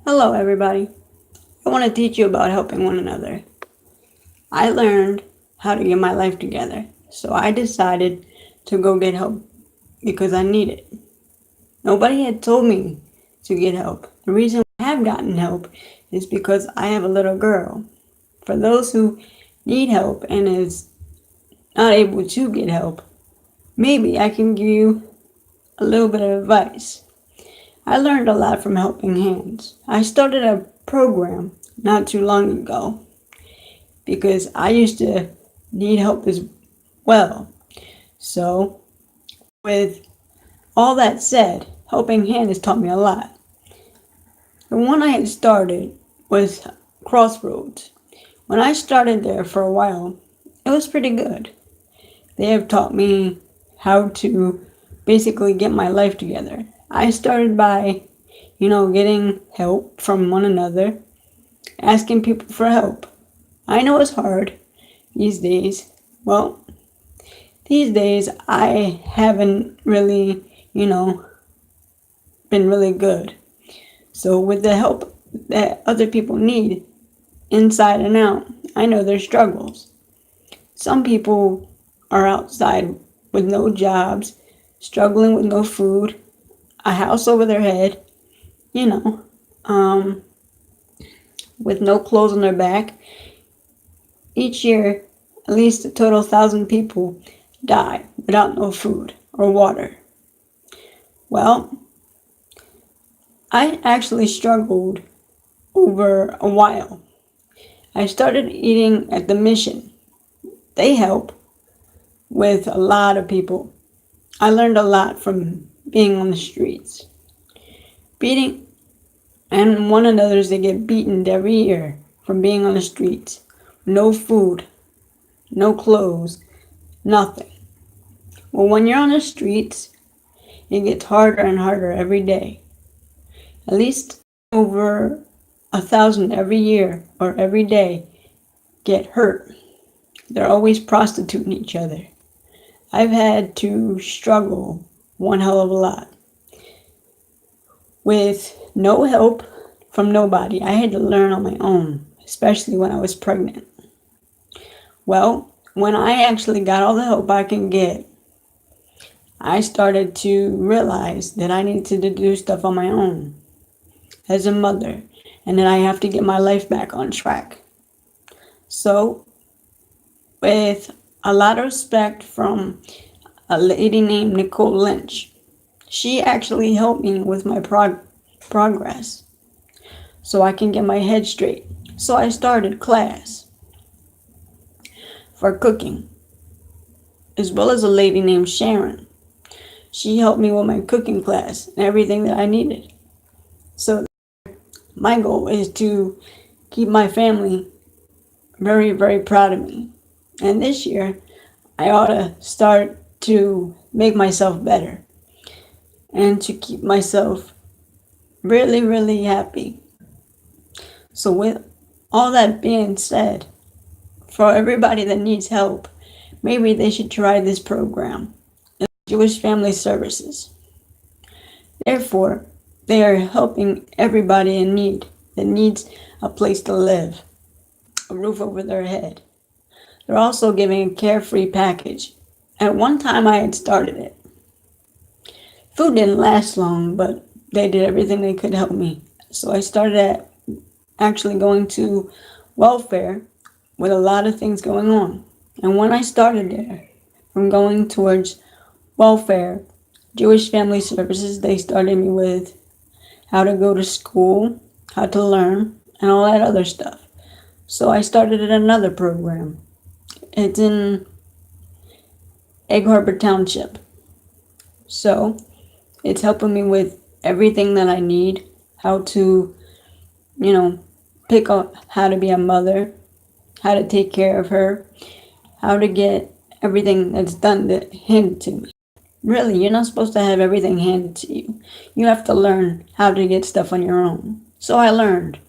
Hello, everybody. I want to teach you about helping one another. I learned how to get my life together, so I decided to go get help because I need it. Nobody had told me to get help. The reason I have gotten help is because I have a little girl. For those who need help and is not able to get help, maybe I can give you a little bit of advice. I learned a lot from Helping Hands. I started a program not too long ago because I used to need help as well. So, with all that said, Helping Hand has taught me a lot. The one I had started was Crossroads. When I started there for a while, it was pretty good. They have taught me how to basically get my life together. I started by, getting help from one another, asking people for help. I know it's hard these days. Well, these days I haven't really, been really good. So with the help that other people need inside and out, I know their struggles. Some people are outside with no jobs, struggling with no food, a house over their head, you know, um, with no clothes on their back. Each year, at least a total 1,000 people die without no food or water. Well, I actually struggled over a while. I started eating at the mission. They help with a lot of people. I learned a lot from being on the streets. Beating and one another's they get beaten every year from being on the streets. No food, no clothes, nothing. Well, when you're on the streets, it gets harder and harder every day. At least over 1,000 every year or every day get hurt. They're always prostituting each other. I've had to struggle one hell of a lot. With no help from nobody, I had to learn on my own, especially when I was pregnant. Well, when I actually got all the help I can get, I started to realize that I needed to do stuff on my own as a mother, and that I have to get my life back on track. So, with a lot of respect from a lady named Nicole Lynch, she actually helped me with my progress so I can get my head straight. So I started class for cooking, as well as a lady named Sharon. She helped me with my cooking class and everything that I needed. So my goal is to keep my family very, very proud of me. And this year, I ought to start to make myself better and to keep myself really, really happy. So with all that being said, for everybody that needs help, maybe they should try this program, Jewish Family Services. Therefore, they are helping everybody in need that needs a place to live, a roof over their head. They're also giving a carefree package. At one time, I had started it. Food didn't last long, but they did everything they could help me. So I started actually going to welfare with a lot of things going on. And when I started there, from going towards welfare, Jewish Family Services, they started me with how to go to school, how to learn, and all that other stuff. So I started at another program. It's in Egg Harbor Township. So it's helping me with everything that I need, how to, pick up how to be a mother, how to take care of her, how to get everything that's done handed to me. Really, you're not supposed to have everything handed to you. You have to learn how to get stuff on your own. So I learned.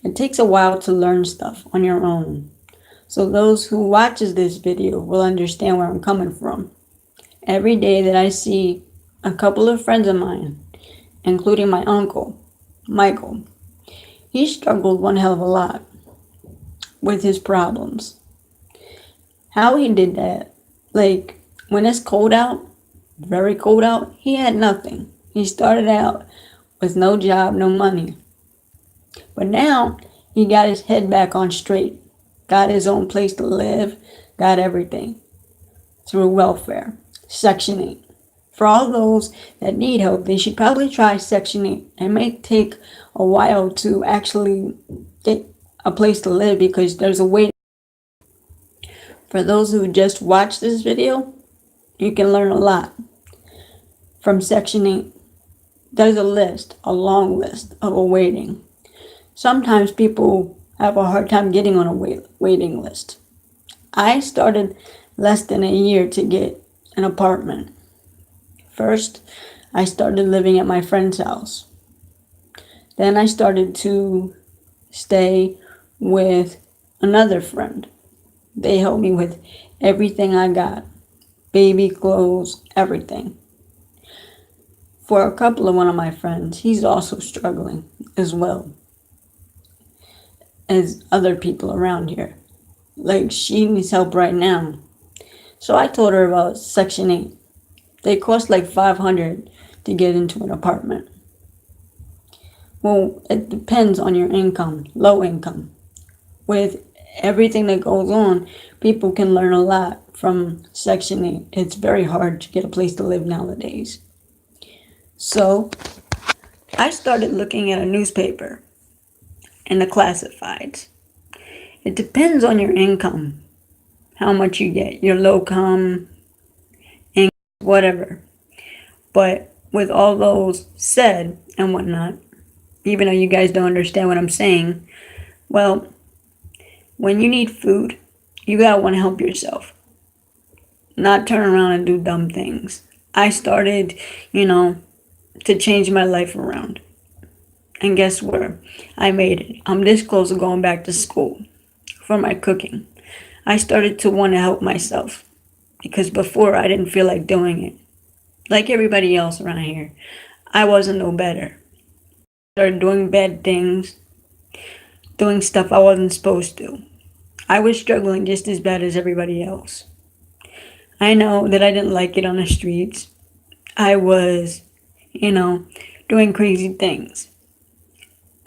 It takes a while to learn stuff on your own. So those who watches this video will understand where I'm coming from. Every day that I see a couple of friends of mine, including my uncle, Michael, he struggled one hell of a lot with his problems. How he did that, like when it's cold out, very cold out, he had nothing. He started out with no job, no money. But now he got his head back on straight, got his own place to live, got everything through welfare. Section 8. For all those that need help, they should probably try Section 8. It may take a while to actually get a place to live because there's a wait. For those who just watched this video, you can learn a lot from Section 8. There's a list, a long list of a waiting. Sometimes people have a hard time getting on a waiting list. I started less than a year to get an apartment. First, I started living at my friend's house. Then I started to stay with another friend. They helped me with everything I got. Baby clothes, everything. For a couple of one of my friends, he's also struggling as well as other people around here. Like, she needs help right now. So I told her about Section 8. They cost like $500 to get into an apartment. Well, it depends on your income, low income. With everything that goes on, people can learn a lot from Section 8. It's very hard to get a place to live nowadays. So I started looking at a newspaper and the classifieds. It depends on your income, how much you get, your low income, whatever. But with all those said and whatnot, even though you guys don't understand what I'm saying, well, when you need food, you gotta want to help yourself, not turn around and do dumb things. I started, to change my life around. And guess where? I made it. I'm this close to going back to school for my cooking. I started to want to help myself because before I didn't feel like doing it. Like everybody else around here, I wasn't no better. I started doing bad things, doing stuff I wasn't supposed to. I was struggling just as bad as everybody else. I know that I didn't like it on the streets. I was, doing crazy things.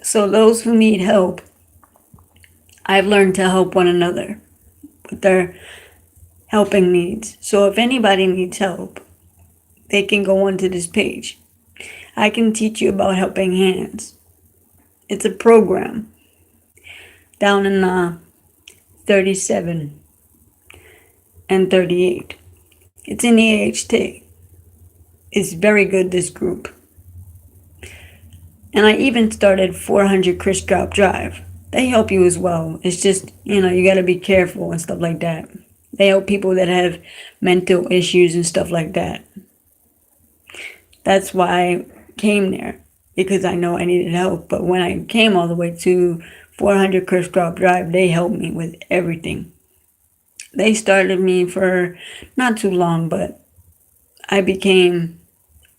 So those who need help, I've learned to help one another with their helping needs. So if anybody needs help, they can go onto this page. I can teach you about Helping Hands. It's a program down in 37 and 38. It's in the AHT. It's very good, this group. And I even started 400 Chris Drop Drive. They help you as well. It's just, you got to be careful and stuff like that. They help people that have mental issues and stuff like that. That's why I came there, because I know I needed help. But when I came all the way to 400 Chris Drop Drive, they helped me with everything. They started me for not too long, but I became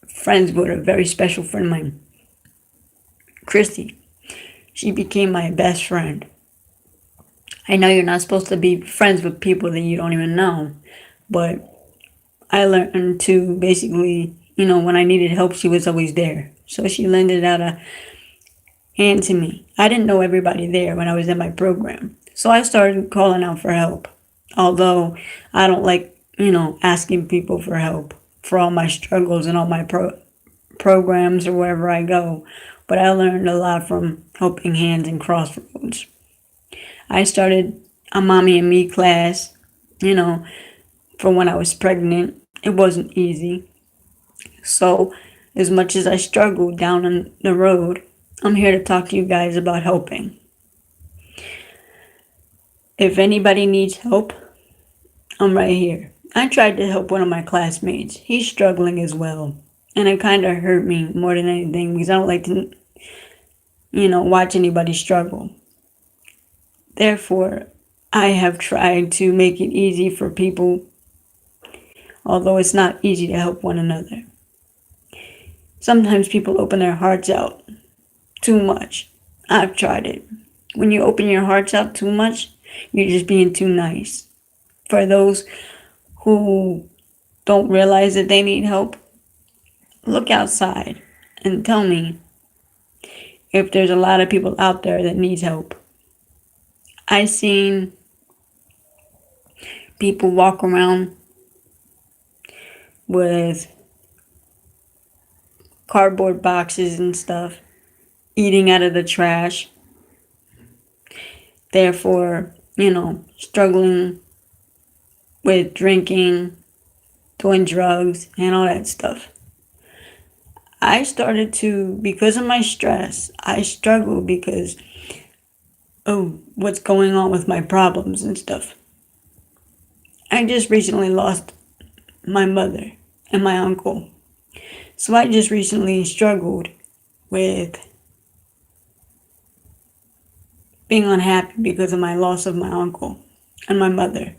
friends with a very special friend of mine, Christy. She became my best friend. I know you're not supposed to be friends with people that you don't even know, but I learned to basically, when I needed help, she was always there. So she lended out a hand to me. I didn't know everybody there when I was in my program. So I started calling out for help. Although I don't like, asking people for help for all my struggles and all my programs or wherever I go. But I learned a lot from Helping Hands and Crossroads. I started a Mommy and Me class, for when I was pregnant. It wasn't easy. So as much as I struggled down on the road, I'm here to talk to you guys about helping. If anybody needs help, I'm right here. I tried to help one of my classmates. He's struggling as well. And it kind of hurt me more than anything because I don't like to, watch anybody struggle. Therefore, I have tried to make it easy for people, although it's not easy to help one another. Sometimes people open their hearts out too much. I've tried it. When you open your hearts out too much, you're just being too nice. For those who don't realize that they need help, look outside and tell me if there's a lot of people out there that needs help. I seen people walk around with cardboard boxes and stuff, eating out of the trash, therefore, struggling with drinking, doing drugs, and all that stuff. I started to, because of my stress, I struggle because of what's going on with my problems and stuff. I just recently lost my mother and my uncle. So I just recently struggled with being unhappy because of my loss of my uncle and my mother.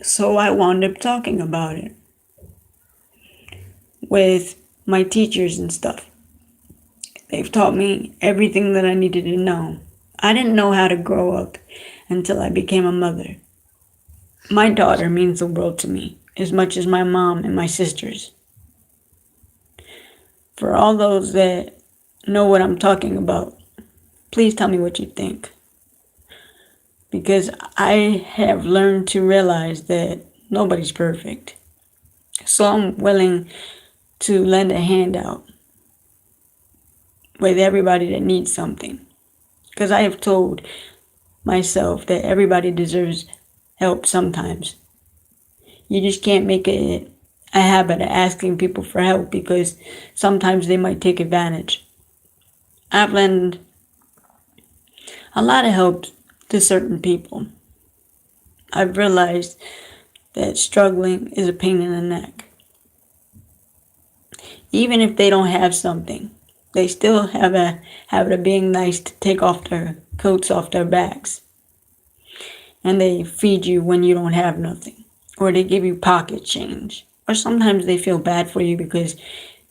So I wound up talking about it with my teachers and stuff. They've taught me everything that I needed to know. I didn't know how to grow up until I became a mother. My daughter means the world to me, as much as my mom and my sisters. For all those that know what I'm talking about, please tell me what you think. Because I have learned to realize that nobody's perfect. So I'm willing to lend a hand out with everybody that needs something. Because I have told myself that everybody deserves help sometimes. You just can't make it a habit of asking people for help because sometimes they might take advantage. I've lent a lot of help to certain people. I've realized that struggling is a pain in the neck. Even if they don't have something, they still have a habit of being nice to take off their coats off their backs. And they feed you when you don't have nothing. Or they give you pocket change. Or sometimes they feel bad for you because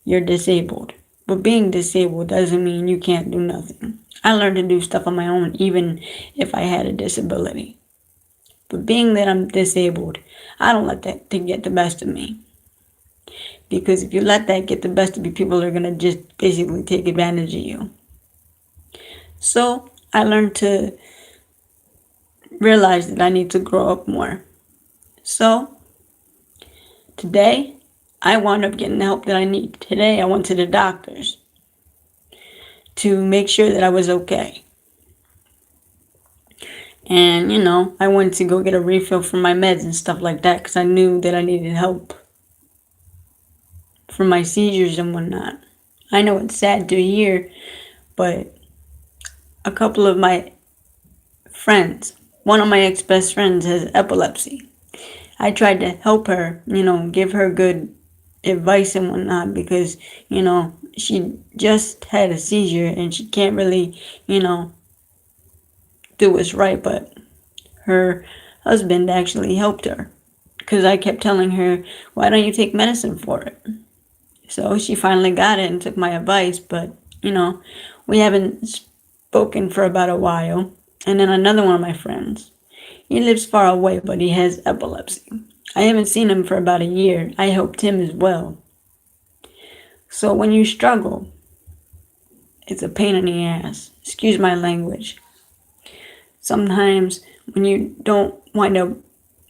you're disabled. But being disabled doesn't mean you can't do nothing. I learned to do stuff on my own even if I had a disability. But being that I'm disabled, I don't let that thing get the best of me. Because if you let that get the best of you, people are going to just basically take advantage of you. So I learned to realize that I need to grow up more. So today, I wound up getting the help that I need. Today, I went to the doctors to make sure that I was okay. And, I went to go get a refill for my meds and stuff like that because I knew that I needed help for my seizures and whatnot. I know it's sad to hear, but a couple of my friends, one of my ex-best friends has epilepsy. I tried to help her, give her good advice and whatnot because, she just had a seizure and she can't really, do what's right. But her husband actually helped her because I kept telling her, why don't you take medicine for it? So she finally got it and took my advice. But, we haven't spoken for about a while. And then another one of my friends, he lives far away, but he has epilepsy. I haven't seen him for about a year. I helped him as well. So when you struggle, it's a pain in the ass. Excuse my language. Sometimes when you don't wind up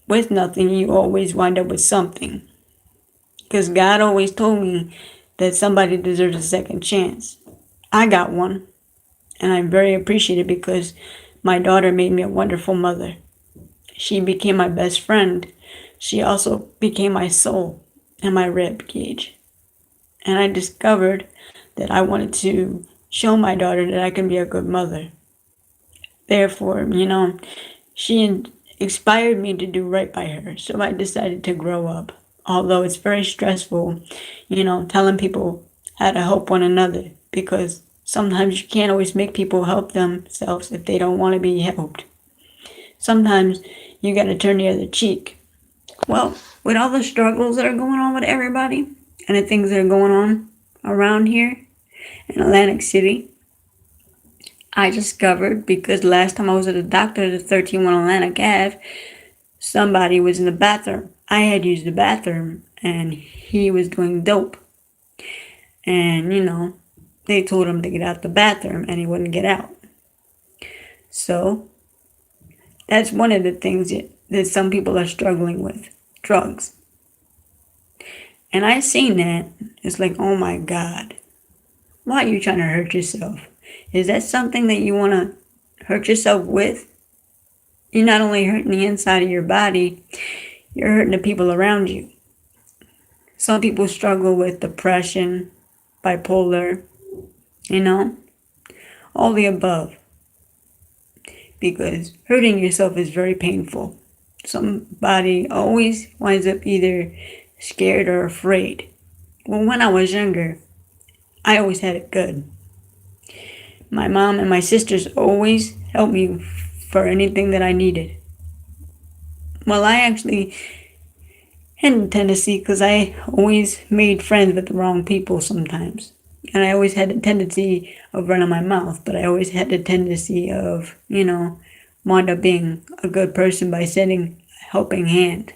with nothing, you always wind up with something. Because God always told me that somebody deserves a second chance. I got one. And I'm very appreciative because my daughter made me a wonderful mother. She became my best friend. She also became my soul and my rib cage. And I discovered that I wanted to show my daughter that I can be a good mother. Therefore, she inspired me to do right by her. So I decided to grow up. Although it's very stressful, telling people how to help one another. Because sometimes you can't always make people help themselves if they don't want to be helped. Sometimes you got to turn the other cheek. Well, with all the struggles that are going on with everybody and the things that are going on around here in Atlantic City, I discovered because last time I was at the doctor, the 13 Atlantic Ave, somebody was in the bathroom. I had used the bathroom and he was doing dope. And, they told him to get out the bathroom and he wouldn't get out. So, that's one of the things that some people are struggling with, drugs. And I seen that. It's like, oh my God, why are you trying to hurt yourself? Is that something that you want to hurt yourself with? You're not only hurting the inside of your body, you're hurting the people around you. Some people struggle with depression, bipolar, all the above. Because hurting yourself is very painful. Somebody always winds up either scared or afraid. Well, when I was younger, I always had it good. My mom and my sisters always helped me for anything that I needed. Well, I actually had a tendency because I always made friends with the wrong people sometimes. And I always had a tendency of running my mouth, but I always had the tendency of, wind up being a good person by sending a helping hand.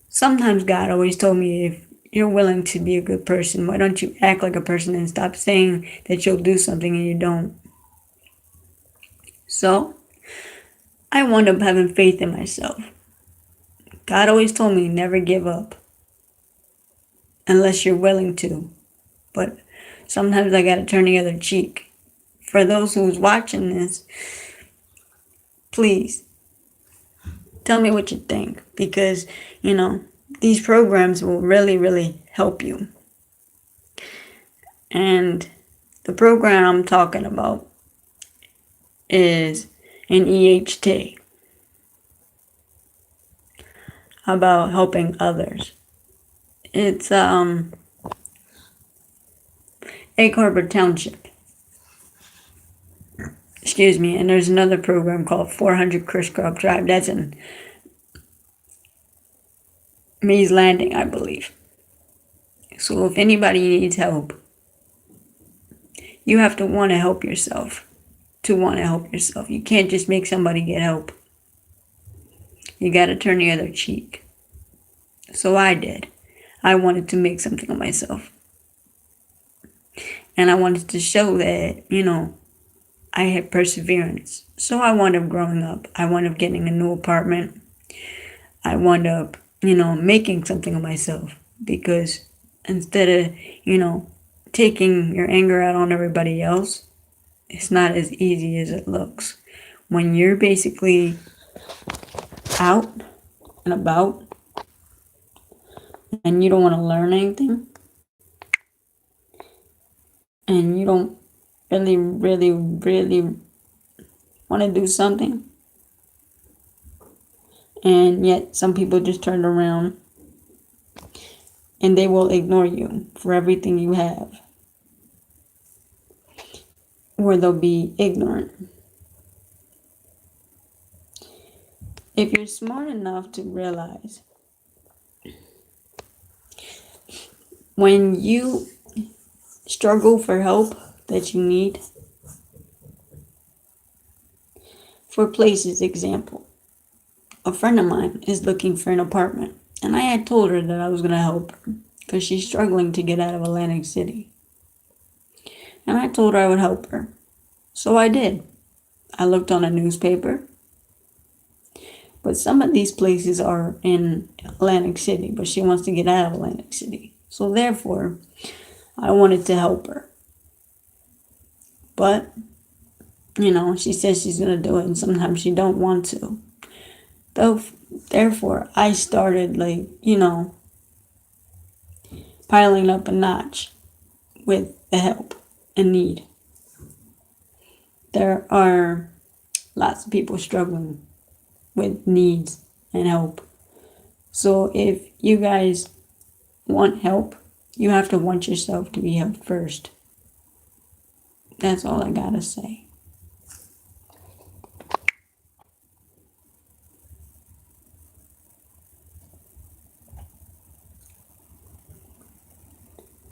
Sometimes God always told me, if you're willing to be a good person, why don't you act like a person and stop saying that you'll do something and you don't? So, I wound up having faith in myself. God always told me never give up unless you're willing to. But sometimes I gotta turn the other cheek. For those who's watching this, please tell me what you think, because these programs will really, really help you. And the program I'm talking about is an EHT, about helping others. It's Egg Harbor Township. Excuse me. And there's another program called 400 Crisscross Drive. That's in Mays Landing, I believe. So if anybody needs help, you have to want to help yourself. You can't just make somebody get help. You got to turn the other cheek. So I did. I wanted to make something of myself. And I wanted to show that, I had perseverance. So I wound up growing up. I wound up getting a new apartment. I wound up, making something of myself. Because instead of, taking your anger out on everybody else, it's not as easy as it looks. When you're basically out and about and you don't want to learn anything, and you don't really, really, really want to do something, and yet some people just turn around and they will ignore you for everything you have, or they'll be ignorant. If you're smart enough to realize when you struggle for help that you need, for places, example, a friend of mine is looking for an apartment, and I had told her that I was going to help her because she's struggling to get out of Atlantic City. And I told her I would help her. So I did. I looked on a newspaper. But some of these places are in Atlantic City, but she wants to get out of Atlantic City. So therefore, I wanted to help her. But, she says she's going to do it, and sometimes she don't want to. Therefore, I started, piling up a notch with the help and need. There are lots of people struggling with needs and help. So if you guys want help, you have to want yourself to be helped first. That's all I gotta say.